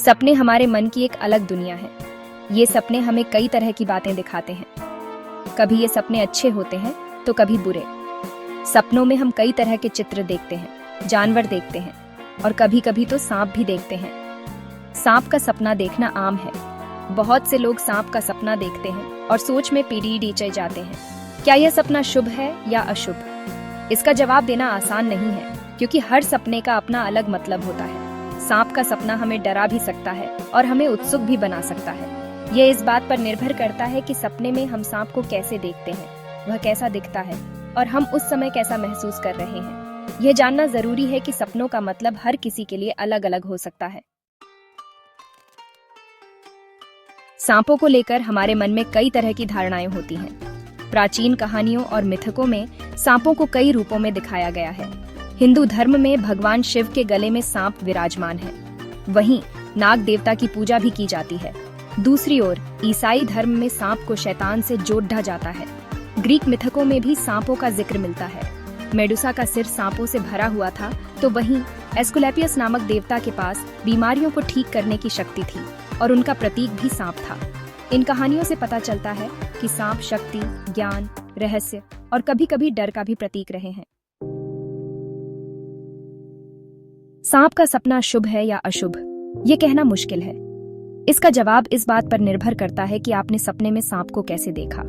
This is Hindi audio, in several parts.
सपने हमारे मन की एक अलग दुनिया है। ये सपने हमें कई तरह की बातें दिखाते हैं। कभी ये सपने अच्छे होते हैं तो कभी बुरे। सपनों में हम कई तरह के चित्र देखते हैं, जानवर देखते हैं और कभी कभी तो सांप भी देखते हैं। सांप का सपना देखना आम है। बहुत से लोग सांप का सपना देखते हैं और सोच में पीड़े जाते हैं। क्या यह सपना शुभ है या अशुभ? इसका जवाब देना आसान नहीं है, क्योंकि हर सपने का अपना अलग मतलब होता है। सांप का सपना हमें डरा भी सकता है और हमें उत्सुक भी बना सकता है। यह इस बात पर निर्भर करता है कि सपने में हम सांप को कैसे देखते हैं, वह कैसा दिखता है और हम उस समय कैसा महसूस कर रहे हैं। यह जानना जरूरी है कि सपनों का मतलब हर किसी के लिए अलग अलग हो सकता है। सांपों को लेकर हमारे मन में कई तरह की धारणाएं होती हैं। प्राचीन कहानियों और मिथकों में सांपों को कई रूपों में दिखाया गया है। हिंदू धर्म में भगवान शिव के गले में सांप विराजमान है। वहीं नाग देवता की पूजा भी की जाती है। दूसरी ओर ईसाई धर्म में सांप को शैतान से जोड़ा जाता है। ग्रीक मिथकों में भी सांपों का जिक्र मिलता है। मेडुसा का सिर सांपों से भरा हुआ था, तो वहीं एस्कुलेपियस नामक देवता के पास बीमारियों को ठीक करने की शक्ति थी और उनका प्रतीक भी सांप था। इन कहानियों से पता चलता है कि सांप शक्ति, ज्ञान, रहस्य और कभी-कभी डर का भी प्रतीक रहे हैं। सांप का सपना शुभ है या अशुभ, ये कहना मुश्किल है। इसका जवाब इस बात पर निर्भर करता है कि आपने सपने में सांप को कैसे देखा।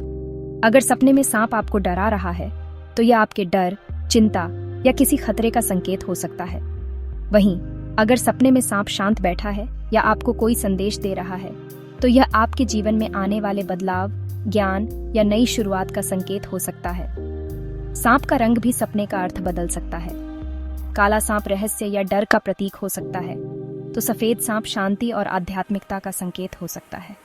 अगर सपने में सांप आपको डरा रहा है, तो यह आपके डर, चिंता या किसी खतरे का संकेत हो सकता है। वहीं अगर सपने में सांप शांत बैठा है या आपको कोई संदेश दे रहा है, तो यह आपके जीवन में आने वाले बदलाव, ज्ञान या नई शुरुआत का संकेत हो सकता है। सांप का रंग भी सपने का अर्थ बदल सकता है। काला सांप रहस्य या डर का प्रतीक हो सकता है, तो सफेद सांप शांति और आध्यात्मिकता का संकेत हो सकता है।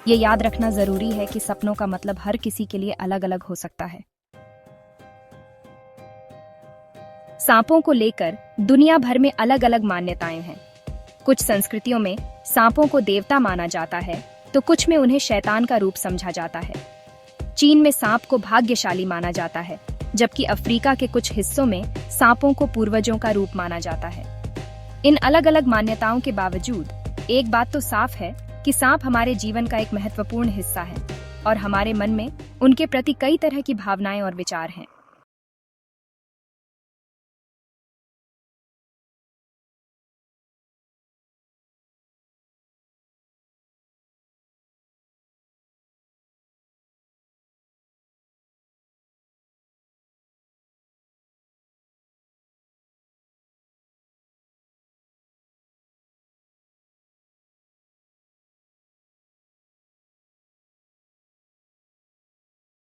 ये याद रखना जरूरी है कि सपनों का मतलब हर किसी के लिए अलग अलग हो सकता है। सांपों को लेकर दुनिया भर में अलग अलग मान्यताएं हैं। कुछ संस्कृतियों में सांपों को देवता माना जाता है, तो कुछ में उन्हें शैतान का रूप समझा जाता है। चीन में सांप को भाग्यशाली माना जाता है, जबकि अफ्रीका के कुछ हिस्सों में सांपों को पूर्वजों का रूप माना जाता है। इन अलग अलग मान्यताओं के बावजूद एक बात तो साफ है कि सांप हमारे जीवन का एक महत्वपूर्ण हिस्सा है और हमारे मन में उनके प्रति कई तरह की भावनाएं और विचार हैं।